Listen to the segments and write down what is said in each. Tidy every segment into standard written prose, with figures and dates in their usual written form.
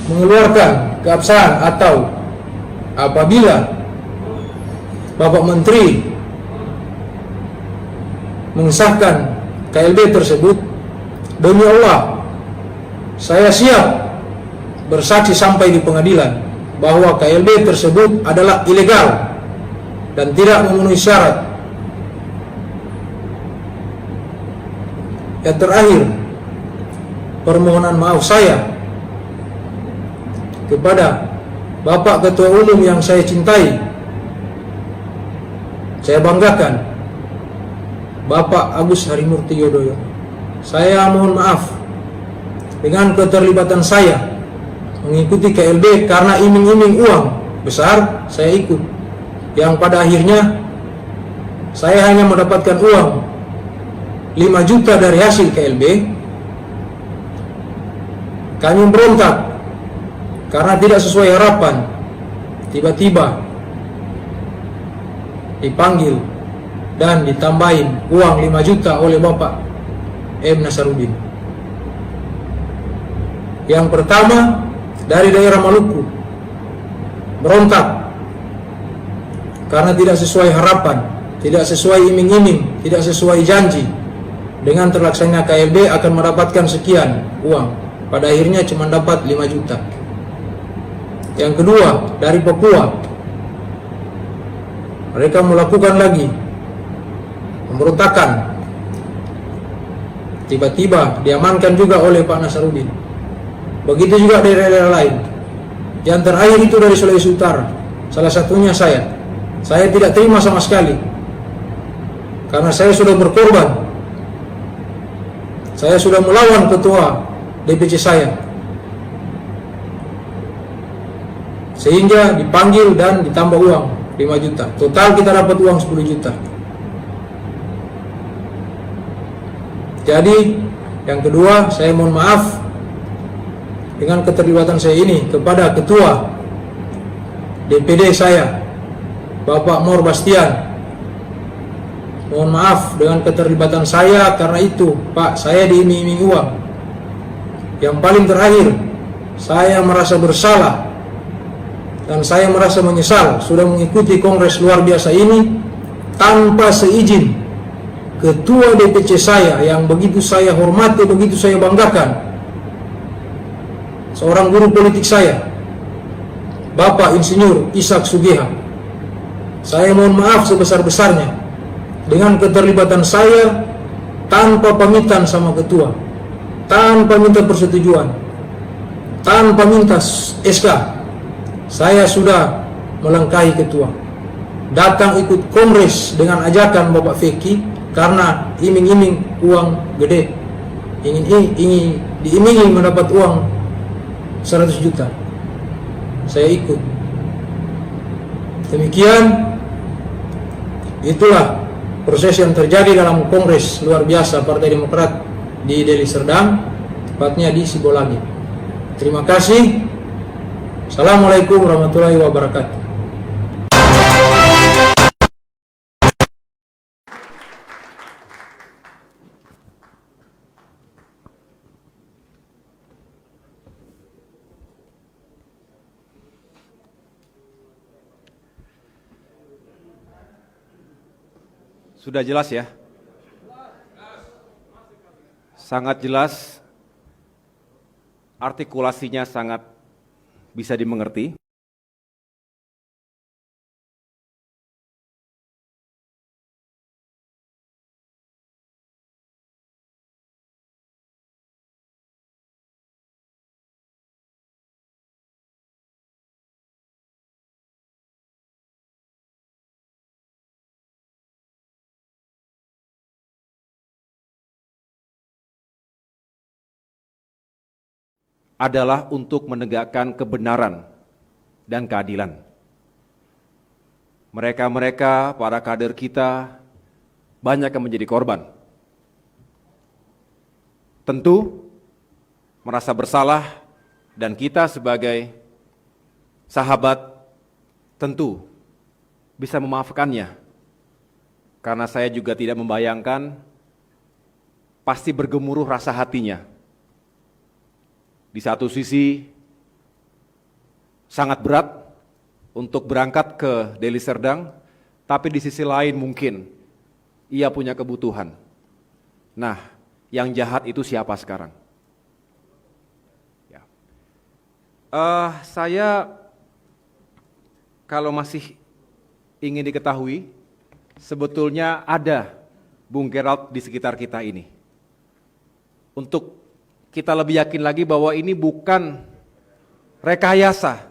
mengeluarkan keabsahan atau apabila Bapak Menteri mengesahkan KLB tersebut, demi Allah saya siap bersaksi sampai di pengadilan bahwa KLB tersebut adalah ilegal dan tidak memenuhi syarat. Yang terakhir, permohonan maaf saya kepada Bapak Ketua Umum yang saya cintai, saya banggakan, Bapak Agus Harimurti Yudhoyono. Saya mohon maaf dengan keterlibatan saya mengikuti KLB karena iming-iming uang besar saya ikut, yang pada akhirnya saya hanya mendapatkan uang 5 juta dari hasil KLB. Kami berontak karena tidak sesuai harapan. Tiba-tiba dipanggil dan ditambahin uang 5 juta oleh Bapak M. Nasarudin. Yang pertama dari daerah Maluku, berontak karena tidak sesuai harapan, tidak sesuai iming-iming, tidak sesuai janji. Dengan terlaksananya KLB akan mendapatkan sekian uang, pada akhirnya cuma dapat 5 juta. Yang kedua dari Papua, mereka melakukan lagi pemberontakan, tiba-tiba diamankan juga oleh Pak Nasarudin. Begitu juga dari daerah lain. Yang terakhir itu dari Sulawesi Utara, salah satunya saya tidak terima sama sekali, karena saya sudah berkorban. Saya sudah melawan ketua DPC saya, sehingga dipanggil dan ditambah uang 5 juta. Total kita dapat uang 10 juta. Jadi yang kedua, saya mohon maaf dengan keterlibatan saya ini kepada ketua DPD saya, Bapak Mor Bastian. Mohon maaf dengan keterlibatan saya karena itu, Pak, saya diiming-iming uang. Yang paling terakhir, saya merasa bersalah dan saya merasa menyesal sudah mengikuti kongres luar biasa ini tanpa seizin ketua DPC saya yang begitu saya hormati, begitu saya banggakan, seorang guru politik saya, Bapak Insinyur Ishak Sugiha. Saya mohon maaf sebesar-besarnya dengan keterlibatan saya tanpa pamitan sama ketua, tanpa minta persetujuan, tanpa minta SK. Saya sudah melangkahi ketua, datang ikut kongres dengan ajakan Bapak Feki karena iming-iming uang gede, ingin diimingi mendapat uang 100 juta. Saya ikut. Demikian, itulah proses yang terjadi dalam kongres luar biasa Partai Demokrat di Deli Serdang, tepatnya di Sibolagi. Terima kasih. Assalamualaikum warahmatullahi wabarakatuh. Sudah jelas ya? Sangat jelas, artikulasinya sangat bisa dimengerti. Adalah untuk menegakkan kebenaran dan keadilan. Mereka-mereka, para kader kita, banyak yang menjadi korban. Tentu merasa bersalah dan kita sebagai sahabat tentu bisa memaafkannya. Karena saya juga tidak membayangkan, pasti bergemuruh rasa hatinya. Di satu sisi, sangat berat untuk berangkat ke Deli Serdang, tapi di sisi lain mungkin ia punya kebutuhan. Nah, yang jahat itu siapa sekarang? Ya. Saya kalau masih ingin diketahui, sebetulnya ada Bung Gerald di sekitar kita ini. Untuk kita lebih yakin lagi bahwa ini bukan rekayasa,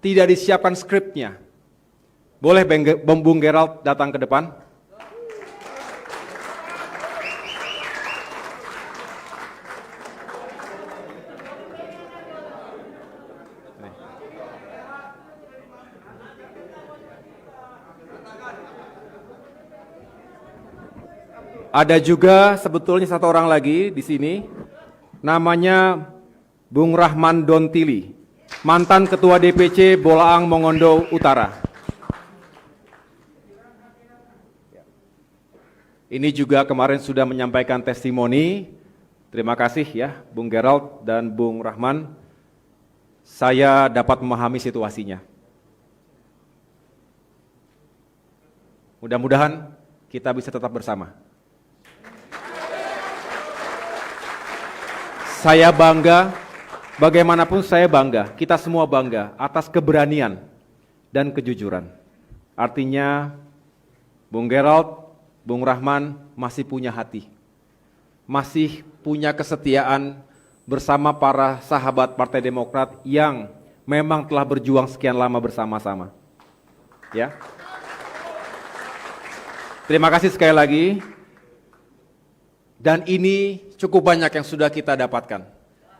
tidak disiapkan skripnya. Boleh Bung Gerald datang ke depan? Ada juga sebetulnya satu orang lagi di sini, namanya Bung Rahman Dontili, mantan Ketua DPC Bolaang Mongondo Utara. Ini juga kemarin sudah menyampaikan testimoni. Terima kasih ya Bung Gerald dan Bung Rahman. Saya dapat memahami situasinya. Mudah-mudahan kita bisa tetap bersama. Saya bangga, bagaimanapun saya bangga, kita semua bangga atas keberanian dan kejujuran. Artinya Bung Gerald, Bung Rahman masih punya hati, masih punya kesetiaan bersama para sahabat Partai Demokrat yang memang telah berjuang sekian lama bersama-sama. Ya. Terima kasih sekali lagi. Dan ini cukup banyak yang sudah kita dapatkan.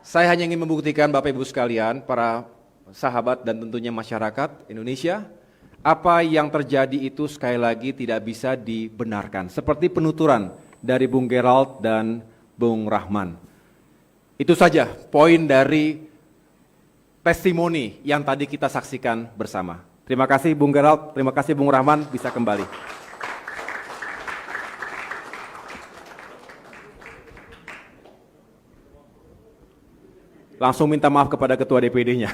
Saya hanya ingin membuktikan Bapak Ibu sekalian, para sahabat dan tentunya masyarakat Indonesia, apa yang terjadi itu sekali lagi tidak bisa dibenarkan. Seperti penuturan dari Bung Gerald dan Bung Rahman. Itu saja poin dari testimoni yang tadi kita saksikan bersama. Terima kasih Bung Gerald, terima kasih Bung Rahman, bisa kembali. Langsung minta maaf kepada Ketua DPD-nya.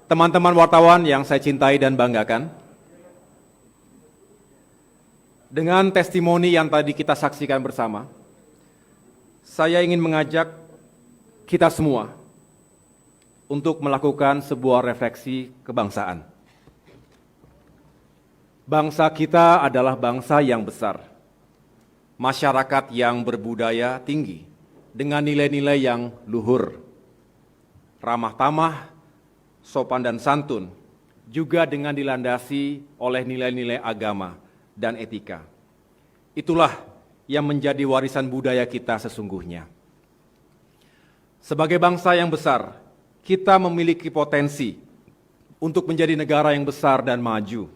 Teman-teman wartawan yang saya cintai dan banggakan, dengan testimoni yang tadi kita saksikan bersama, saya ingin mengajak kita semua untuk melakukan sebuah refleksi kebangsaan. Bangsa kita adalah bangsa yang besar, masyarakat yang berbudaya tinggi, dengan nilai-nilai yang luhur, ramah tamah, sopan dan santun, juga dengan dilandasi oleh nilai-nilai agama dan etika. Itulah yang menjadi warisan budaya kita sesungguhnya. Sebagai bangsa yang besar, kita memiliki potensi untuk menjadi negara yang besar dan maju.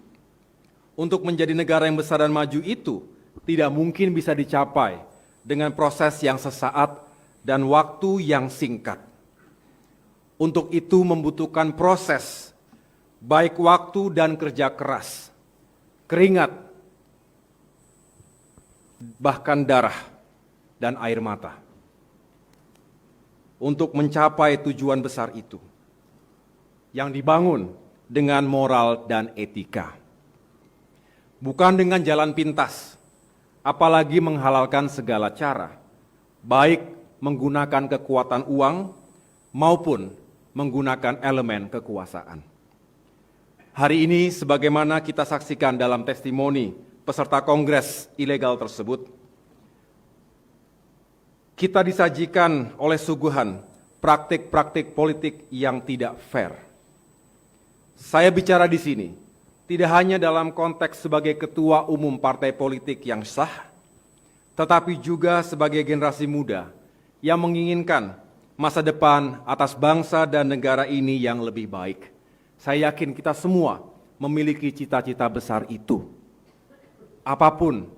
Untuk menjadi negara yang besar dan maju itu tidak mungkin bisa dicapai dengan proses yang sesaat dan waktu yang singkat. Untuk itu membutuhkan proses, baik waktu dan kerja keras, keringat, bahkan darah dan air mata. Untuk mencapai tujuan besar itu, yang dibangun dengan moral dan etika. Bukan dengan jalan pintas, apalagi menghalalkan segala cara, baik menggunakan kekuatan uang maupun menggunakan elemen kekuasaan. Hari ini sebagaimana kita saksikan dalam testimoni peserta kongres ilegal tersebut, kita disajikan oleh suguhan praktik-praktik politik yang tidak fair. Saya bicara di sini tidak hanya dalam konteks sebagai ketua umum partai politik yang sah, tetapi juga sebagai generasi muda yang menginginkan masa depan atas bangsa dan negara ini yang lebih baik. Saya yakin kita semua memiliki cita-cita besar itu. Apapun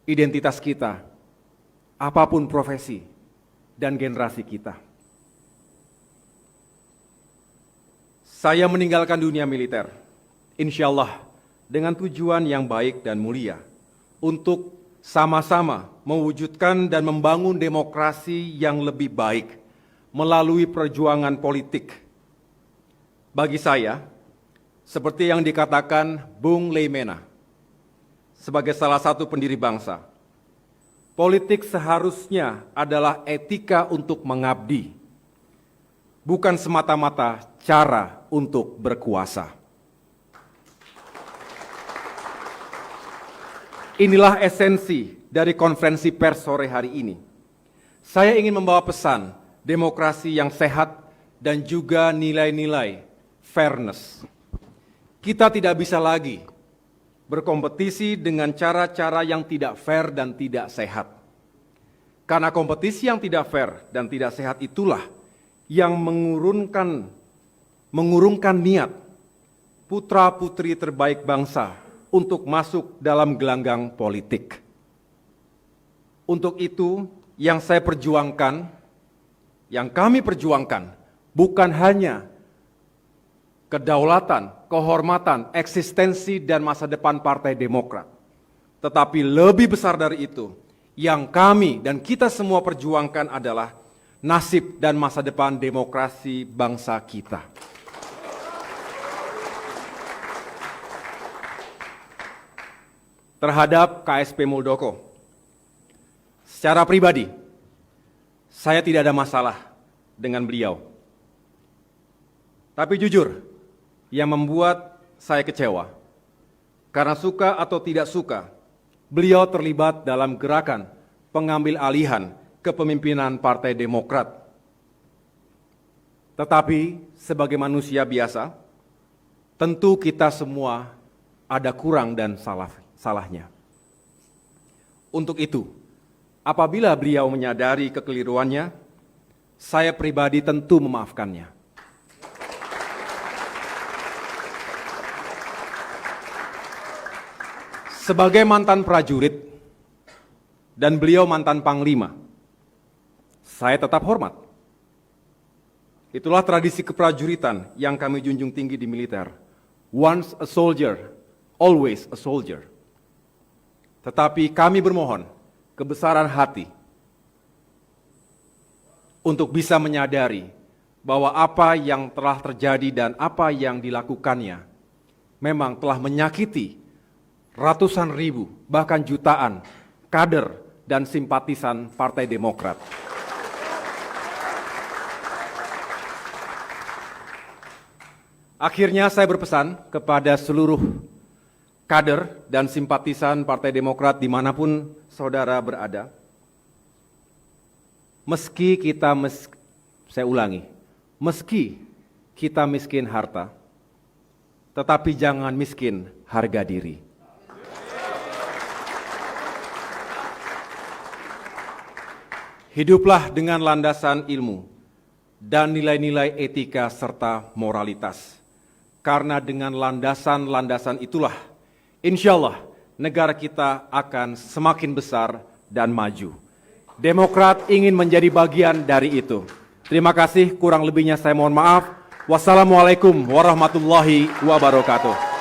identitas kita, apapun profesi dan generasi kita. Saya meninggalkan dunia militer, insya Allah dengan tujuan yang baik dan mulia, untuk sama-sama mewujudkan dan membangun demokrasi yang lebih baik melalui perjuangan politik. Bagi saya, seperti yang dikatakan Bung Leimena, sebagai salah satu pendiri bangsa, politik seharusnya adalah etika untuk mengabdi, bukan semata-mata cara untuk berkuasa. Inilah esensi dari konferensi pers sore hari ini. Saya ingin membawa pesan demokrasi yang sehat dan juga nilai-nilai fairness. Kita tidak bisa lagi berkompetisi dengan cara-cara yang tidak fair dan tidak sehat. Karena kompetisi yang tidak fair dan tidak sehat itulah yang mengurungkan niat putra-putri terbaik bangsa untuk masuk dalam gelanggang politik. Untuk itu, yang saya perjuangkan, yang kami perjuangkan, bukan hanya kedaulatan, kehormatan, eksistensi, dan masa depan Partai Demokrat. Tetapi lebih besar dari itu, yang kami dan kita semua perjuangkan adalah nasib dan masa depan demokrasi bangsa kita. Terhadap KSP Muldoko, secara pribadi, saya tidak ada masalah dengan beliau. Tapi jujur, yang membuat saya kecewa, karena suka atau tidak suka, beliau terlibat dalam gerakan pengambil alihan kepemimpinan Partai Demokrat. Tetapi sebagai manusia biasa, tentu kita semua ada kurang dan salahnya. Untuk itu, apabila beliau menyadari kekeliruannya, saya pribadi tentu memaafkannya. Sebagai mantan prajurit dan beliau mantan panglima, saya tetap hormat. Itulah tradisi keprajuritan yang kami junjung tinggi di militer. Once a soldier, always a soldier. Tetapi kami bermohon kebesaran hati untuk bisa menyadari bahwa apa yang telah terjadi dan apa yang dilakukannya memang telah menyakiti ratusan ribu, bahkan jutaan kader dan simpatisan Partai Demokrat. Akhirnya saya berpesan kepada seluruh kader dan simpatisan Partai Demokrat dimanapun saudara berada, meski kita miskin harta, tetapi jangan miskin harga diri. Hiduplah dengan landasan ilmu dan nilai-nilai etika serta moralitas. Karena dengan landasan-landasan itulah, insya Allah negara kita akan semakin besar dan maju. Demokrat ingin menjadi bagian dari itu. Terima kasih, kurang lebihnya saya mohon maaf. Wassalamualaikum warahmatullahi wabarakatuh.